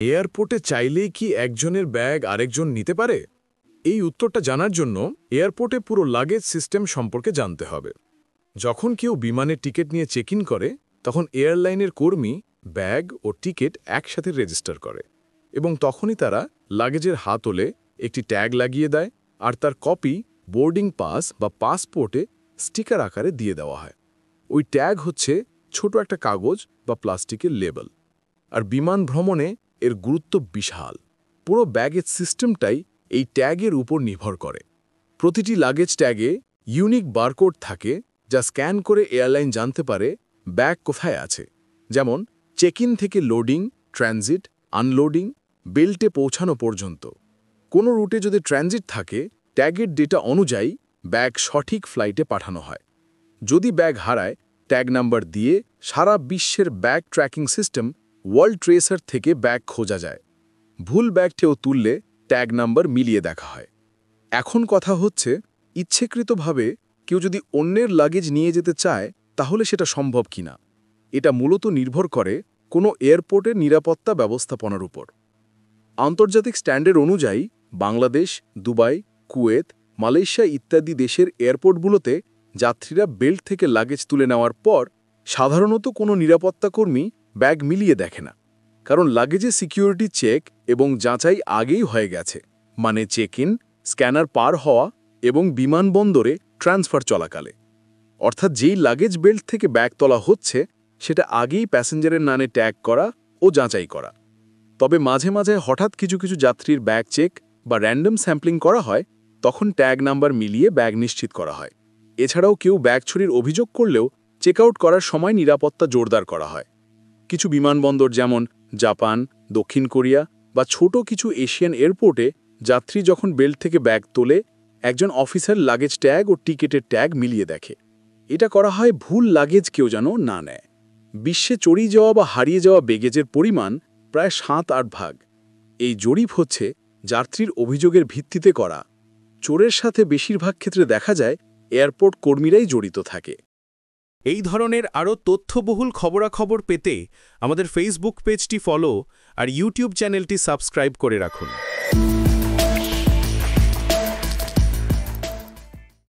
এয়ারপোর্টে চাইলেই কি একজনের ব্যাগ আরেকজন নিতে পারে? এই উত্তরটা জানার জন্য এয়ারপোর্টে পুরো লাগেজ সিস্টেম সম্পর্কে জানতে হবে। যখন কেউ বিমানের টিকিট নিয়ে চেক ইন করে, তখন এয়ারলাইনের কর্মী ব্যাগ ও টিকিট একসাথে রেজিস্টার করে এবং তখনই তারা লাগেজের হাতলে একটি ট্যাগ লাগিয়ে দেয় আর তার কপি বোর্ডিং পাস বা পাসপোর্টে স্টিকার আকারে দিয়ে দেওয়া হয়। ওই ট্যাগ হচ্ছে ছোট একটা কাগজ বা প্লাস্টিকের লেবেল। আর বিমান ভ্রমণে এর গুরুত্ব বিশাল। পুরো ব্যাগেজ সিস্টেমটাই এই ট্যাগের উপর নির্ভর করে। প্রতিটি লাগেজ ট্যাগে ইউনিক বারকোড থাকে, যা স্ক্যান করে এয়ারলাইন জানতে পারে ব্যাগ কোথায় আছে। যেমন চেক ইন থেকে লোডিং, ট্রানজিট, আনলোডিং, বেল্টে পৌঁছানো পর্যন্ত। কোনো রুটে যদি ট্রানজিট থাকে, ট্যাগের ডেটা অনুযায়ী ব্যাগ সঠিক ফ্লাইটে পাঠানো হয়। যদি ব্যাগ হারায়, ট্যাগ নাম্বার দিয়ে সারা বিশ্বের bag tracking system world tracer থেকে ব্যাগ খোঁজা যায়। ভুল ব্যাগটেও তুললে ট্যাগ নাম্বার মিলিয়ে দেখা হয়। এখন কথা হচ্ছে, ইচ্ছেকৃতভাবে কেউ যদি অন্যের লাগেজ নিয়ে যেতে চায়, তাহলে সেটা সম্ভব কিনা। এটা মূলত নির্ভর করে কোনো এয়ারপোর্টের নিরাপত্তা ব্যবস্থাপনার উপর। আন্তর্জাতিক স্ট্যান্ডার্ড অনুযায়ী বাংলাদেশ, দুবাই, কুয়েত, মালয়েশিয়া ইত্যাদি দেশের এয়ারপোর্টগুলোতে যাত্রীরা বেল্ট থেকে লাগেজ তুলে নেওয়ার পর সাধারণত কোনো নিরাপত্তাকর্মী ব্যাগ মিলিয়ে দেখে না, কারণ লাগেজে সিকিউরিটি চেক এবং যাচাই আগেই হয়ে গেছে, মানে চেক ইন, স্ক্যানার পার হওয়া এবং বিমানবন্দরে ট্রান্সফার চলাকালে। অর্থাৎ যেই লাগেজ বেল্ট থেকে ব্যাগ তোলা হচ্ছে, সেটা আগেই প্যাসেঞ্জারের নামে ট্যাগ করা ও যাচাই করা। তবে মাঝে মাঝে হঠাৎ কিছু কিছু যাত্রীর ব্যাগ চেক বা র্যান্ডম স্যাম্পলিং করা হয়, তখন ট্যাগ নাম্বার মিলিয়ে ব্যাগ নিশ্চিত করা হয়। এছাড়াও কেউ ব্যাগ চুরির অভিযোগ করলেও চেকআউট করার সময় নিরাপত্তা জোরদার করা হয়। কিছু বিমানবন্দর যেমন জাপান, দক্ষিণ কোরিয়া বা ছোট কিছু এশিয়ান এয়ারপোর্টে যাত্রী যখন বেল্ট থেকে ব্যাগ তোলে, একজন অফিসার লাগেজ ট্যাগ ও টিকিটের ট্যাগ মিলিয়ে দেখে। এটা করা হয় ভুল লাগেজ কেউ যেন না নেয়। বিশ্বে চড়িয়ে যাওয়া বা হারিয়ে যাওয়া ব্যাগেজের পরিমাণ প্রায় 7-8 ভাগ। এই জরিপ হচ্ছে যাত্রীর অভিযোগের ভিত্তিতে করা। চোরের সাথে বেশিরভাগ ক্ষেত্রে দেখা যায় এয়ারপোর্ট কর্মীরাই জড়িত থাকে। এই ধরনের আরও তথ্যবহুল খবরাখবর পেতে আমাদের ফেসবুক পেজটি ফলো আর ইউটিউব চ্যানেলটি সাবস্ক্রাইব করে রাখুন।